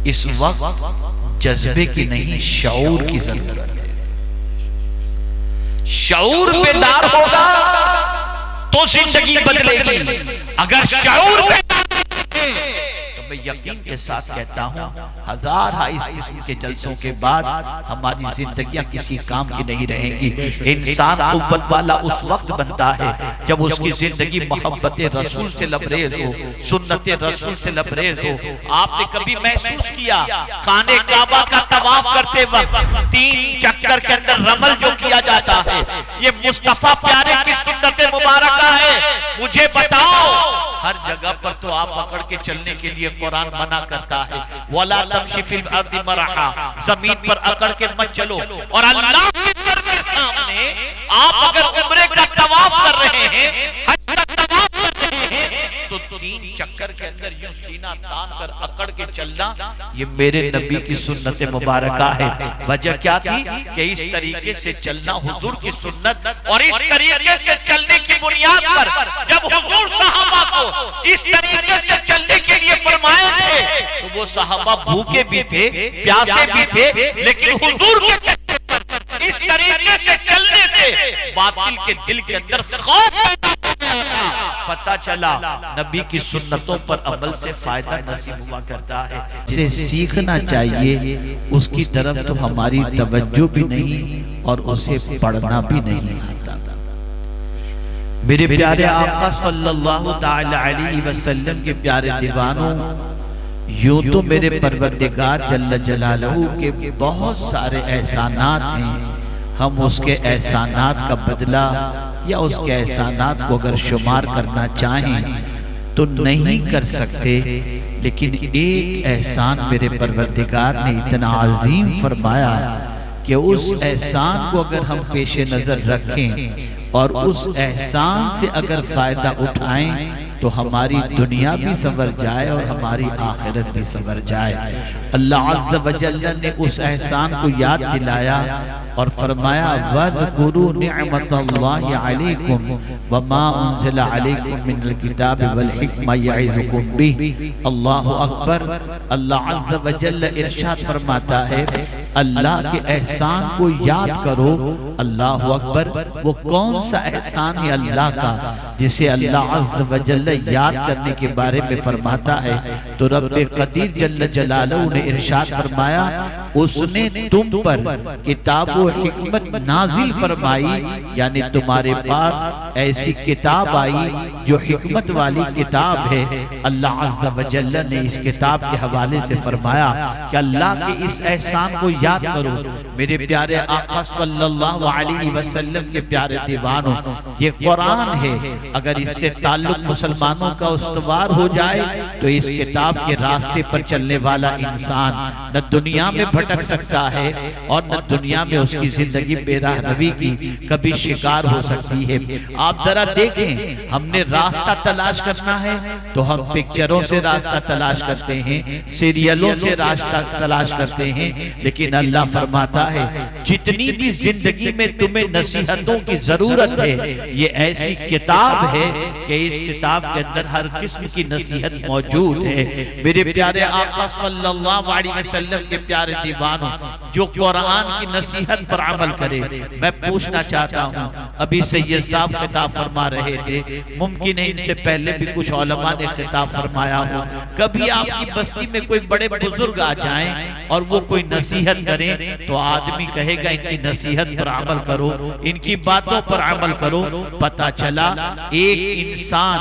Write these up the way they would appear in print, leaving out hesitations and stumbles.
اس وقت جذبے کی نہیں شعور کی ضرورت ہے. شعور بیدار ہوگا تو زندگی بدلے گی. اگر شعور بیدار تو میں یقین کے ساتھ کہتا ہوں ہزار اس قسم کے جلسوں کے بعد ہماری زندگیاں کسی کام کی نہیں رہیں گی. انسان قوت والا اس وقت بنتا ہے جب اس کی زندگی محبت رسول سے لبریز ہو, سنت رسول سے لبریز ہو. آپ نے کبھی محسوس کیا خانہ کعبہ کا طواف کرتے وقت 3 چکر کے اندر رمل جو کیا جاتا ہے یہ مصطفیٰ پیارے کی سنت مبارکہ ہے؟ مجھے بتاؤ. ہر جگہ پر تو آپ پکڑ کے چلنے کے لیے قرآن منع کرتا ہے وَلَا تَمْشِ فِي الْأَرْضِ مَرَحًا, زمین پر اکڑ کے مت چلو. اور اللہ کے در کے سامنے آپ اگر عمرے کا طواف کر رہے ہیں, حج کا طواف کر رہے ہیں, تو 3 چکر کے اندر یوں سینہ تان کر اکڑ کے چلنا یہ میرے نبی کی سنت مبارکہ ہے. وجہ کیا تھی کہ اس طریقے سے چلنا حضور کی سنت, اور اس طریقے سے چلنے کی بنیاد پر جب حضور صحابہ کو اس طریقے سے چلنے کے لیے فرمائے تھے تو وہ صحابہ بھوکے بھی تھے, پیاسے بھی تھے, لیکن حضور کے کہتے پر اس طریقے سے چلنے سے باطل کے دل کے اندر خوف پیدا ہو گیا. پتہ چلا نبی کی سنتوں پر عمل سے فائدہ نصیب ہوا کرتا ہے. اسے سیکھنا چاہیے, اس کی طرف تو ہماری توجہ بھی نہیں اور اسے پڑھنا بھی نہیں آتا. میرے پیارے آقا صلی اللہ تعالی علیہ وسلم کے پیارے دیوانوں, یوں تو میرے پروردگار جل جلالہ کے بہت سارے احسانات ہیں. ہم اس کے احسانات کا بدلہ یا اس کے احسانات کو اگر شمار کرنا چاہیں تو نہیں کر سکتے, لیکن ایک احسان میرے پروردگار نے اتنا عظیم فرمایا کہ اس احسان کو اگر ہم پیش نظر رکھیں اور اس احسان سے اگر فائدہ اٹھائیں تو ہماری دنیا بھی سنور جائے اور ہماری آخرت بھی سنور جائے. اللہ عز و جل نے اس احسان کو یاد دلایا اور فرمایا وَاذْكُرُوا نِعْمَةَ اللَّهِ عَلَيْكُمْ وَمَا أُنزِلَ عَلَيْكُمْ مِنَ الْكِتَابِ وَالْحِكْمَةِ يَعِظُكُمْ بِهِ. اللہ اکبر. اللہ عز و جل ارشاد فرماتا ہے اللہ کے احسان کو یاد کرو. اللہ اکبر. وہ کون سا احسان ہے اللہ کا جسے اللہ عز و جل یاد کرنے کے بارے میں فرماتا ہے؟ تو رب قدیر جل جلالہ نے ارشاد فرمایا اس نے تم پر کتاب و حکمت نازل فرمائی, یعنی تمہارے پاس ایسی کتاب آئی جو حکمت والی کتاب ہے. اللہ عز و جل نے اس کتاب کے حوالے سے فرمایا کہ اللہ کے اس احسان کو یاد کرو. میرے پیارے آقا صلی اللہ علیہ وسلم کے پیارے دیوانوں, یہ قرآن ہے. اگر اس سے تعلق مسلمانوں کا استوار ہو جائے تو اس کتاب کے راستے پر چلنے والا انسان نہ دنیا میں بھٹک سکتا ہے اور نہ دنیا میں اس کی زندگی بے راہ روی کی کبھی شکار ہو سکتی ہے. آپ ذرا دیکھیں, ہم نے راستہ تلاش کرنا ہے تو ہم پکچروں سے راستہ تلاش کرتے ہیں, سیریلوں سے راستہ تلاش کرتے ہیں, لیکن اللہ فرماتا ہے جتنی بھی زندگی میں تمہیں نصیحتوں کی ضرورت ہے یہ ایسی کتاب ہے کہ اس کتاب کے اندر ہر قسم کی نصیحت موجود ہے. میرے پیارے آقا صلی اللہ علیہ وسلم کے پیارے دیوانوں, جو قرآن کی نصیحت پر عمل کرے, میں پوچھنا چاہتا ہوں, ابھی سید صاحب خطاب فرما رہے تھے, ممکن ہے ان سے پہلے بھی کچھ علماء نے خطاب فرمایا ہو, کبھی آپ کی بستی میں کوئی بڑے بزرگ آ جائیں اور وہ کوئی نصیحت کریں تو آدمی کہے گا ان کی نصیحت پر عمل کرو, ان کی باتوں پر عمل کرو. پتہ چلا ایک انسان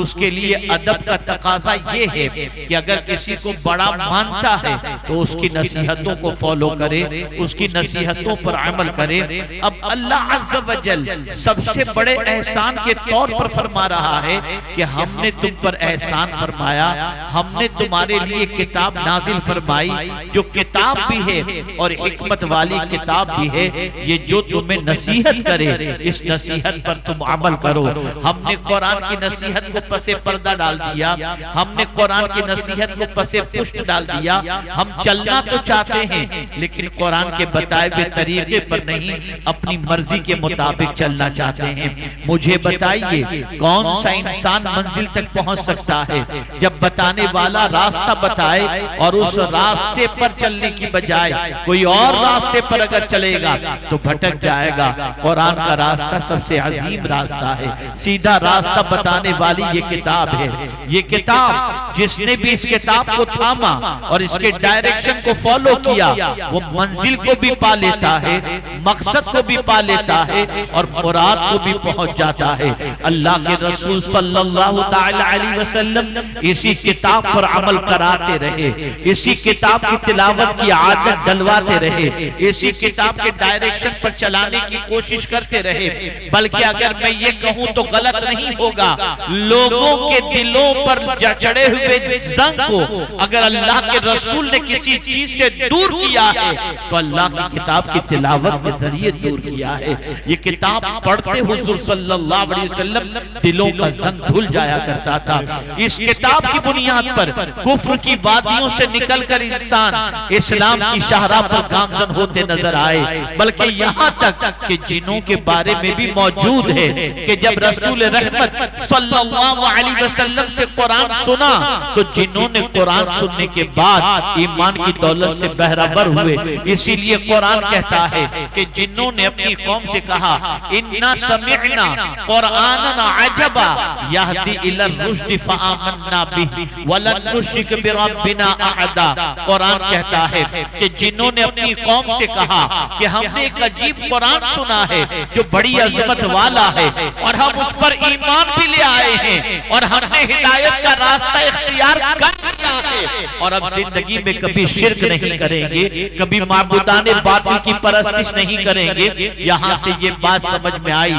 اس کے لیے ادب کا تقاضا یہ ہے کہ اگر کسی کو بڑا مانتا ہے تو اس کی نصیحتوں کو فالو کرے, اس کی نصیحتوں پر عمل کرے. اب اللہ عز و جل سب سے بڑے احسان کے طور پر فرما رہا ہے کہ ہم نے تم پر احسان فرمایا, ہم نے تمہارے لیے کتاب نازل فرمائی جو کتاب بھی ہے اور حکمت والی کتاب بھی ہے. یہ جو تمہیں نصیحت کرے اس نصیحت پر تم عمل کرو. ہم نے قرآن کی نصیحت کو پس پردہ ڈال دیا, ہم نے قرآن کی نصیحت کو پس پشت ڈال دیا. ہم چلنا تو چاہتے ہیں لیکن قرآن کے بتائے ہوئے طریقے پر نہیں، اپنی مرضی کے مطابق چلنا چاہتے ہیں۔ مجھے بتائیے کون سا انسان منزل تک پہنچ سکتا ہے جب بتانے والا راستہ بتائے اور اس راستے پر چلنے کی بجائے کوئی اور راستے پر اگر چلے گا تو بھٹک جائے گا۔ قرآن کا راستہ سب سے عظیم راستہ ہے، سیدھا راستہ بتانے والی یہ کتاب ہے۔ یہ کتاب جس نے بھی اس کتاب کو تھاما اور اس کے ڈائریکشن کو فالو کیا وہ منزل کو بھی پا لیتا ہے، مقصد کو بھی پا لیتا ہے اور مراد کو بھی پہنچ جاتا ہے۔ اللہ کے رسول صلی اللہ علیہ وسلم اسی کتاب پر عمل کراتے رہے، اسی کتاب کی تلاوت کی عادت ڈلواتے رہے، اسی کتاب کے ڈائریکشن پر چلانے کی کوشش کرتے رہے۔ بلکہ اگر میں یہ کہوں تو غلط نہیں ہوگا، لوگوں کے دلوں پر چڑھے ہوئے زنگ کو اگر اللہ کے رسول نے کسی چیز سے دور کیا ہے تو اللہ کی کتاب کی تلاوت کے ذریعے دور کیا ہے۔ یہ کتاب پڑھتے حضور صلی اللہ علیہ وسلم دلوں کا زنگ دھل جایا کرتا تھا۔ اس کتاب کی بنیاد پر کفر کی وادیوں سے نکل کر انسان اسلام کی شاہراہ پر گامزن ہوتے نظر آئے، بلکہ یہاں تک کہ جنوں کے بارے میں بھی موجود ہے کہ جب رسول رحمت صلی اللہ علیہ وسلم سے قرآن سنا تو جنوں نے قرآن سننے کے بعد ایمان کی دولت سے بہرہ ہوئے۔ اسی لیے قرآن کہتا ہے کہ جنوں نے اپنی قوم سے کہا اِنَّا سَمِعْنَا قُرْآنًا عَجَبًا يَهْدِي إِلَى الرُّشْدِ فَآمَنَّا بِهِ وَلَن نُشْرِكَ بِرَبِّنَا أَحَدًا۔ قرآن کہتا ہے کہ جنوں نے اپنی قوم سے کہا کہ ہم نے ایک عجیب قرآن سنا ہے جو بڑی عظمت والا ہے اور ہم اس پر ایمان بھی لے آئے ہیں اور ہم نے ہدایت کا راستہ اختیار کر لیا ہے اور اب زندگی میں کبھی شرک نہیں کریں گے، کبھی معبودان باطل کی پرستش نہیں کریں گے۔ یہاں سے یہ بات سمجھ میں آئی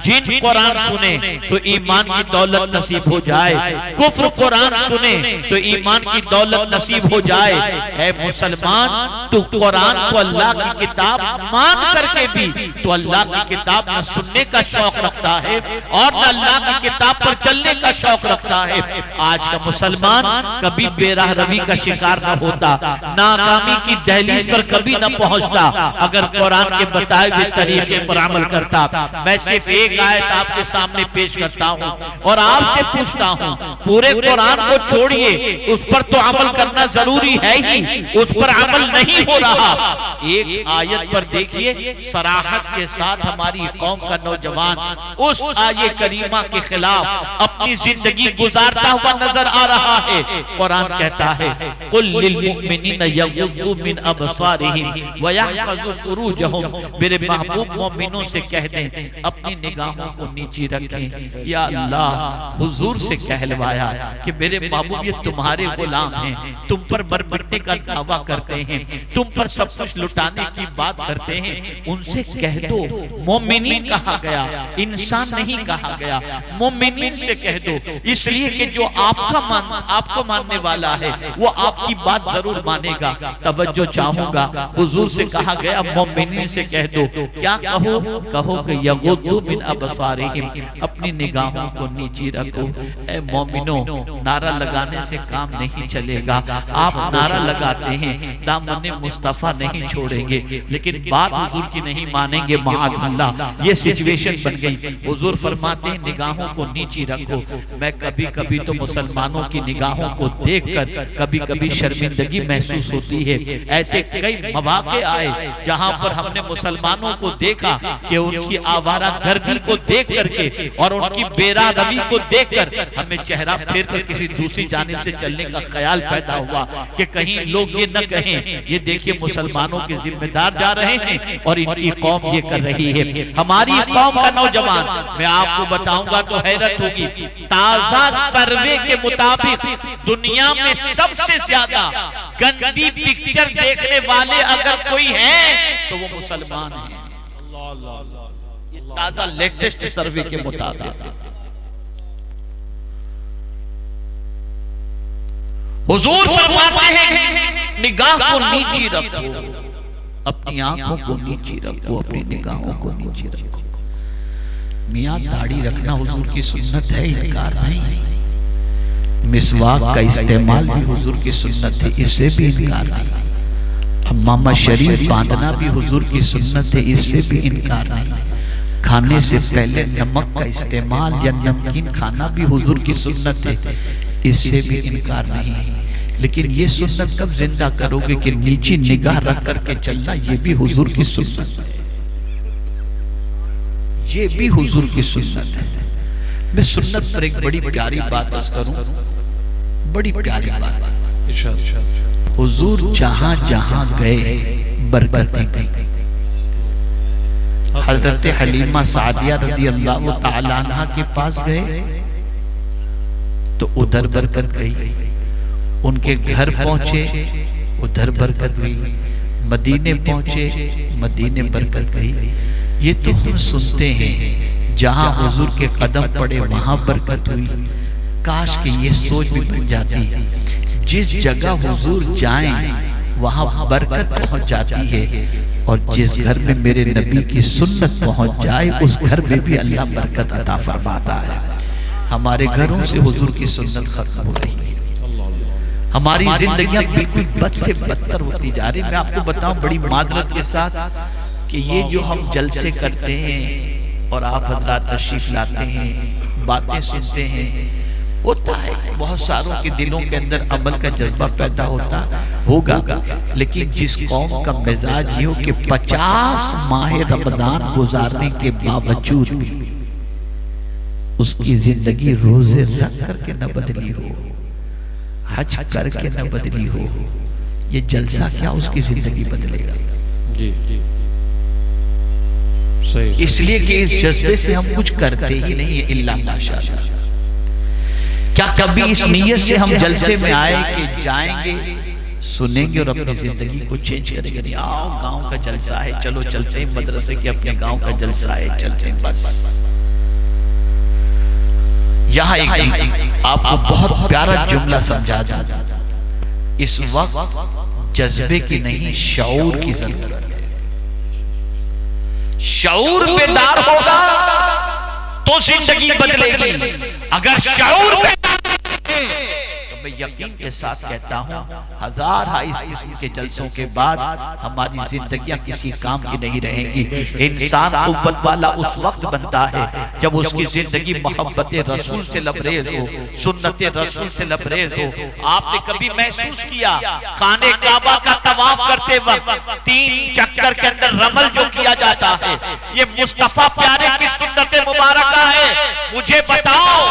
جن قرآن سنے تو ایمان کی دولت نصیب ہو جائے، کفر قرآن سنے تو ایمان کی دولت نصیب ہو جائے۔ اے مسلمان تو قرآن کو اللہ کی کتاب مان کر کے بھی تو اللہ کی کتاب نہ سننے کا شوق رکھتا ہے اور نہ اللہ کی کتاب پر چلنے کا شوق رکھتا ہے۔ آج کا مسلمان کبھی بے راہ روی کا شکار نہ ہوتا، ناکامی کی دہلیز پر کبھی نہ پہنچتا اگر قرآن کے بتائے ہوئے طریقے پر عمل کرتا۔ میں صرف ایک آیت آپ کے سامنے پیش کرتا ہوں اور آپ سے پوچھتا ہوں، پورے قرآن کو چھوڑیے، اس پر تو عمل کرنا ضروری ہے ہی، اس پر عمل نہیں ہو رہا۔ ایک آیت پر دیکھیے صراحت کے ساتھ ہماری قوم کا نوجوان اس آیت کریمہ کے خلاف اپنی زندگی گزارتا ہوا نظر آ رہا ہے۔ قرآن کہتا ہے قُلْ لِلْمُؤْمِنِينَ يَغُضُّوا مِنْ أَبْصَارِهِمْ وَيَحْفَظُوا فُرُوجَهُمْ، میرے محبوب مومنوں سے کہہ دیں اپنی نگاہوں کو نیچی رکھیں۔ یا اللہ حضور سے کہلوایا کہ میرے محبوب یہ تمہارے غلام ہیں، تم پر مرنے کا دعویٰ کرتے ہیں، تم پر سب کچھ لٹانے کی بات کرتے ہیں، ان سے کہہ دو مومنین کہا گیا، انسان نہیں کہا گیا، مومنین سے کہہ دو، اس لیے کہ جو آپ کو ماننے والا ہے وہ آپ کی بات ضرور مانے گا۔ توجہ چاہوں گا، حضور سے کہا گیا مومنین سے کہہ دو، کیا کہو کہ یغضوا من ابصارہم، اپنی نگاہوں کو نیچی رکھو۔ اے مومنوں، نعرہ لگانے سے کام نہیں چلے گا۔ آپ نعرہ لگاتے ہیں، دامن مصطفیٰ نہیں چھوڑیں گے، لیکن بات حضور کی نہیں مانیں گے، معاذ اللہ۔ یہ سچویشن بن گئی۔ حضور فرماتے ہیں نگاہوں کو نیچی رکھو۔ میں کبھی کبھی تو مسلمانوں کی نگاہوں کو دیکھ کر کبھی کبھی شرمندگی محسوس ہوتی ہے۔ ایسے کئی مواقع آئے جہاں پر ہم نے مسلمانوں کو دیکھا کہ ان کی آوارہ گردی کو دیکھ کر کے اور ان کی بے راہ روی کو دیکھ کر ہمیں چہرہ پھیر کر کسی دوسری جانب سے چلنے کا خیال پیدا ہوا کہ کہیں لوگ یہ نہ کہیں یہ دیکھیں مسلمانوں کے ذمہ دار جا رہے ہیں اور ان کی قوم یہ کر رہی ہے۔ ہماری قوم کا نوجوان، میں آپ کو بتاؤں گا تو حیرت ہوگی، تازہ سروے کے مطابق دنیا میں سب سے زیادہ گندی پکچر دیکھنے والے اگر کوئی ہیں تو وہ مسلمان ہیں۔ یہ تازہ لیٹسٹ سروے کے مطابق حضور فرماتے ہیں نگاہ کو نیچی رکھو، اپنی آنکھوں کو نیچی رکھو، اپنی نگاہوں کو نیچی رکھو۔ میاں داڑھی رکھنا حضور کی سنت ہے، انکار نہیں۔ مسواک کا استعمال بھی حضور کی سنت ہے، اس سے بھی انکار نہیں۔ حمامہ شریف باندھنا بھی حضور کی سنت ہے، اس سے بھی انکار نہیں۔ کھانے سے پہلے نمک کا استعمال یا نمکین کھانا بھی حضور کی سنت ہے، اس سے بھی انکار نہیں۔ لیکن یہ سنت کب زندہ کرو گے کہ نیچی نگاہ رکھ کر کے چلنا، یہ بھی حضور کی سنت ہے، یہ بھی حضور کی سنت ہے۔ میں سنت پر ایک بڑی پیاری بات عرض کروں، بڑی پیاری بات۔ حضور جہاں جہاں گئے برکتیں گئیں۔ حضرت حلیمہ سعدیہ رضی اللہ تعالیٰ عنہ کے پاس گئے تو ادھر برکت گئی، ان کے گھر پہنچے ادھر برکت گئی، مدینے پہنچے مدینے برکت گئی۔ یہ تو ہم سنتے ہیں، جہاں حضور کے قدم پڑے وہاں برکت ہوئی۔ کاش کہ یہ سوچ بھی بن جاتی، جس جگہ حضور جائیں وہاں برکت پہنچ جاتی ہے، اور جس گھر میں میرے نبی کی سنت پہنچ جائے اس گھر میں بھی اللہ برکت عطا فرماتا ہے۔ ہمارے گھروں سے حضور کی سنت ختم ہو رہی ہے، ہماری زندگیاں بالکل بد سے بدتر ہوتی جا رہی۔ میں آپ کو بتاؤں بڑی معذرت کے ساتھ کہ یہ جو ہم جلسے کرتے ہیں اور آپ حضرات تشریف لاتے ہیں، باتیں سنتے ہیں، ہوتا ہے بہت ساروں کے دلوں کے اندر عمل کا جذبہ پیدا ہوگا، لیکن جس قوم کا مزاج یہ ہو کہ 50 ماہ رمضان گزارنے کے باوجود بھی اس کی زندگی روزے رکھ کر کے نہ بدلی ہو، حج کر کے نہ بدلی ہو، یہ جلسہ کیا اس کی زندگی بدلے گا؟ اس لیے کہ اس جذبے سے ہم کچھ کرتے ہی نہیں الا ماشاءاللہ۔ کیا کبھی اس نیت سے ہم جلسے میں آئے کہ جائیں گے، سنیں گے اور اپنی زندگی کو چینج کریں گے؟ نہیں، آؤ گاؤں کا جلسہ ہے چلو چلتے ہیں، مدرسے کے اپنے گاؤں کا جلسہ ہے چلتے ہیں، بس۔ یہاں ایک آپ کو بہت پیارا جملہ سمجھا دوں، اس وقت جذبے کی نہیں شعور کی ضرورت ہے۔ شعور بیدار ہوگا تو زندگی بدلے گی، اگر شعور بیدار تو میں یقین کے ساتھ کہتا ہوں ہزار اس قسم کے جلسوں کے بعد ہماری زندگیاں کسی کام کی نہیں رہیں گی۔ انسان قوت والا اس وقت بنتا ہے جب اس کی زندگی محبت رسول سے لبریز ہو، سنت رسول سے لبریز ہو۔ آپ نے کبھی محسوس کیا خانہ کعبہ کا طواف کرتے وقت 3 چکر کے اندر رمل جو کیا جاتا ہے، یہ مصطفیٰ پیارے کی سنت مبارکہ ہے؟ مجھے بتاؤ،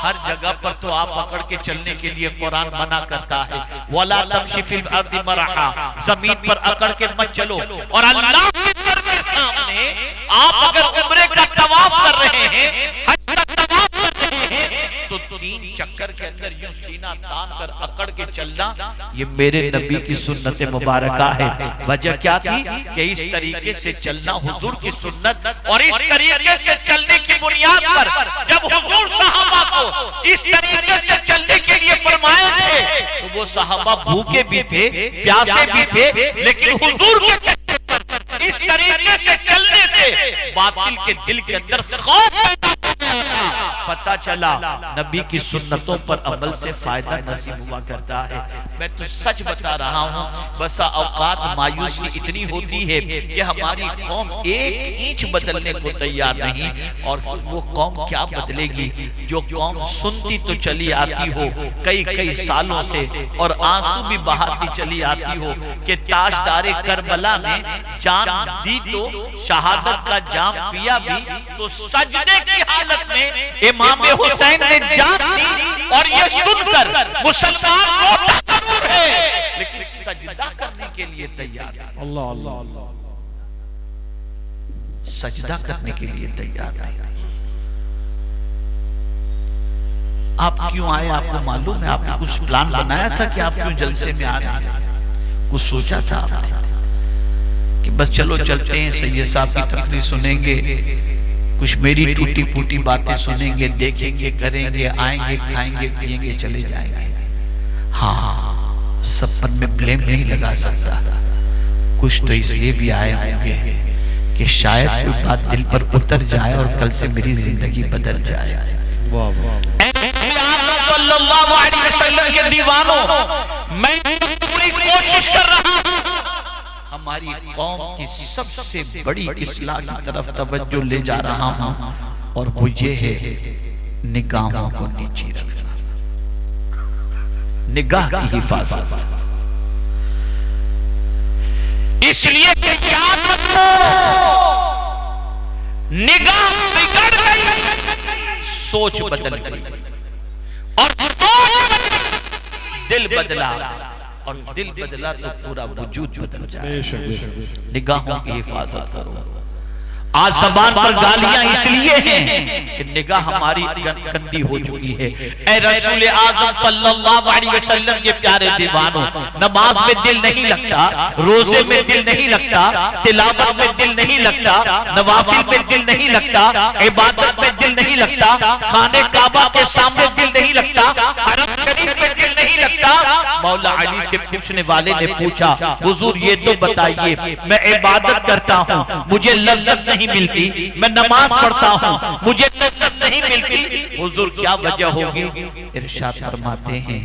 ہر جگہ پر تو آپ پکڑ کے چلنے کے لیے قرآن منع کرتا ہے، وَلَا تَمْشِ فِي الْأَرْضِ مَرَحًا، زمین پر اکڑ کے مت چلو۔ اور اللہ کے در کے سامنے آپ اگر عمرے کا طواف کر رہے ہیں، حج کا طواف کر رہے ہیں، تو 3 چکر کے اندر یوں سینہ تان کر اکڑ کے چلنا، یہ میرے نبی کی سنت مبارکہ ہے۔ وجہ کیا تھی کہ اس طریقے سے چلنا حضور کی سنت، اور اس طریقے سے چلنے کی بنیاد پر جب حضور صحابہ کو اس طریقے سے چلنے کے لیے فرمائے تھے تو وہ صحابہ بھوکے بھی تھے، پیاسے بھی تھے، لیکن حضور کے کہتے پر اس طریقے سے چلنے سے باطل کے دل کے اندر خوف پیدا ہوتا، پتہ چلا نبی کی سنتوں پر عمل سے فائدہ نصیب ہوا کرتا ہے۔ میں تو سچ بتا رہا ہوں، بسا اوقات مایوسی اتنی ہوتی ہے کہ ہماری قوم ایک اینچ بدلنے کو تیار نہیں، اور وہ قوم کیا بدلے گی جو قوم سنتی تو چلی آتی ہو کئی سالوں سے، اور آنسو بھی بہاتی چلی آتی ہو کہ تاجدار کربلا نے جان دی تو شہادت کا جام پیا بھی تو سجدے کی حالت میں امام حسین نے جان دی، اور یہ سن کر مسلمان روتا ضرور ہے لیکن سجدہ کرنے کے لیے تیار نہیں۔ اللہ اللہ اللہ، سجدہ کرنے کے لیے تیار نہیں۔ آپ کیوں آئے آپ کو معلوم ہے؟ آپ نے کچھ پلان بنایا تھا کہ آپ کیوں جلسے میں آ رہے ہیں؟ کچھ سوچا تھا آپ نے کہ بس چلو چلتے ہیں، سید صاحب کی تقریر سنیں گے، کچھ میری ٹوٹی پوٹی باتیں سنیں گے، دیکھیں گے، کریں گے، آئیں گے، کھائیں گے، پیئیں گے، چلے جائیں گے؟ ہاں، سب پر میں بلیم نہیں لگا سکتا، کچھ تو اس لیے بھی آئے ہوں گے کہ شاید کوئی بات دل پر اتر جائے اور کل سے میری زندگی بدل جائے۔ صلی اللہ علیہ وسلم کے دیوانوں، میں پوری کوشش کر رہا ہوں ہماری قوم کی سب سے بڑی اصلاح کی طرف توجہ لے جا رہا ہوں، اور وہ یہ ہے نگاہوں کو نیچی رکھنا، نگاہ کی حفاظت۔ اس لیے کہ یاد رکھو نگاہ بگڑ گئی، سوچ بدل گئی، اور دل بدلا، اور دل بدلا تو پورا وجود بدل جائے۔ نگاہوں کی حفاظت کرو۔ آج زبان پر گالیاں اس لیے ہیں کہ نگاہ ہماری گندی ہو چکی ہے۔ اے رسول اعظم صلی اللہ علیہ وسلم کے پیارے دیوانوں، نماز میں دل نہیں لگتا، روزے میں دل نہیں لگتا، تلاوت میں دل نہیں لگتا، نوافل میں دل نہیں لگتا، عبادت میں دل نہیں لگتا، خانہ کعبہ کے سامنے دل نہیں لگتا، حرم شریف میں دل نہیں لگتا۔ مولا علی سے پوچھنے والے نے پوچھا، حضور یہ تو بتائیے، میں عبادت کرتا ہوں، مجھے لذت نہیں ملتی، میں نماز پڑھتا ہوں، مجھے لذت نہیں ملتی، حضور کیا وجہ ہوگی؟ ارشاد فرماتے ہیں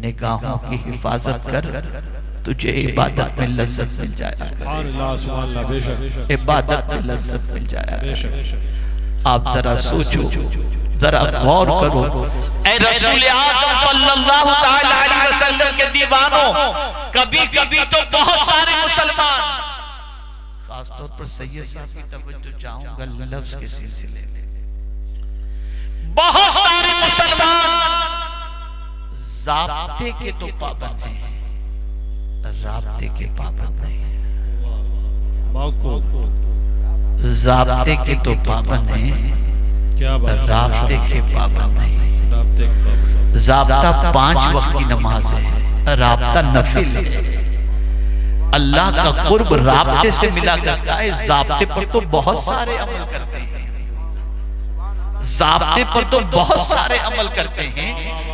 نگاہوں کی حفاظت کر، تجھے عبادت میں لذت مل جائے گا، عبادت میں لذت مل جائے گا۔ آپ ذرا سوچو، ذرا غور کرو۔ اے رسول اعظم صلی اللہ علیہ وسلم کے دیوانوں، کبھی کبھی تو بہت سارے مسلمان، خاص طور پر سید صاحب کی توجہ چاہوں گا لفظ کے سلسلے میں، بہت سارے مسلمان ضابطے کے تو پابند ہیں، رابطے کے پابند نہیں ہیں۔ ضابطے کے تو پابند ہیں، رابطے کے پابند نہیں۔ ضابطہ 5 وقت کی نماز ہے، رابطہ نفل ہے۔ اللہ کا قرب رابطے سے ملا کرتا ہے، ضابطے پر تو بہت سارے عمل کرتے ہیں، ضابطے پر تو بہت سارے عمل کرتے ہیں،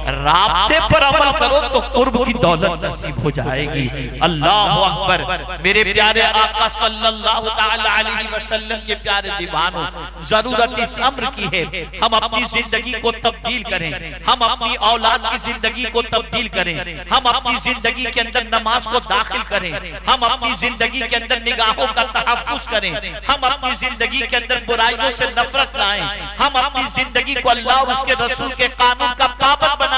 رابطے پر عمل کرو تو قرب کی دولت نصیب ہو جائے گی۔ اللہ اکبر۔ میرے پیارے آقا صلی اللہ علیہ وسلم کے پیارے دیوانوں، ضرورت اس امر کی ہے ہم اپنی زندگی کو تبدیل کریں، ہم اپنی اولاد کی زندگی کو تبدیل کریں، ہم اپنی زندگی کے اندر نماز کو داخل کریں، ہم اپنی زندگی کے اندر نگاہوں کا تحفظ کریں، ہم اپنی زندگی کے اندر برائیوں سے نفرت لائیں، ہم اپنی زندگی کو اللہ اور اس کے رسول کے قانون کا پابند بنائیں۔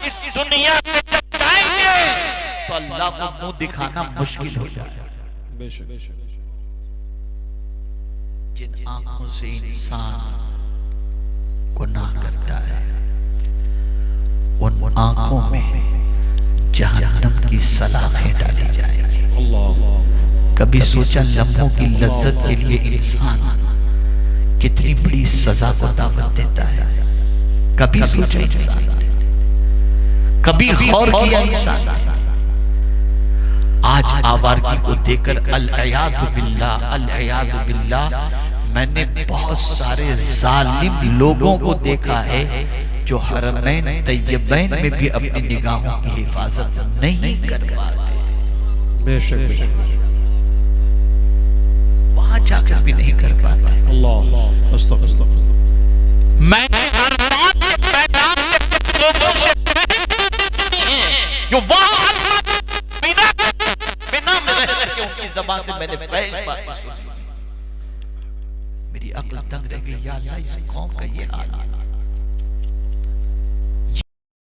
اس دنیا سے جب جائیں گے تو اللہ کو منہ دکھانا مشکل ہو جائے۔ جن آنکھوں سے انسان گناہ کرتا ہے ان آنکھوں میں جہنم کی سلاخیں ڈالی جائیں گی۔ کبھی سوچا لمحوں کی لذت کے لیے انسان کتنی بڑی سزا کو دعوت دیتا ہے؟ کبھی سوچا انسان نے؟ کبھی غور کیا انسان نے؟ آج آوارگی کو دیکھ کر العیاذ باللہ، العیاذ باللہ، میں نے بہت سارے ظالم لوگوں کو دیکھا ہے جو حرمین طیبین میں بھی اپنی نگاہوں کی حفاظت نہیں کر پاتے، بے شک وہاں جا کر بھی نہیں کر پاتے۔ اللہ استغفر۔ میں نے ہر بات کے میدان میں کچھ لوگوں سے جو وہاں بنا میں رہتے کہ ان کی زبان سے میں نے فحش باتیں سنی، میری عقل تنگ رہ گئی، یا اللہ اس قوم کا یہ حال ہے۔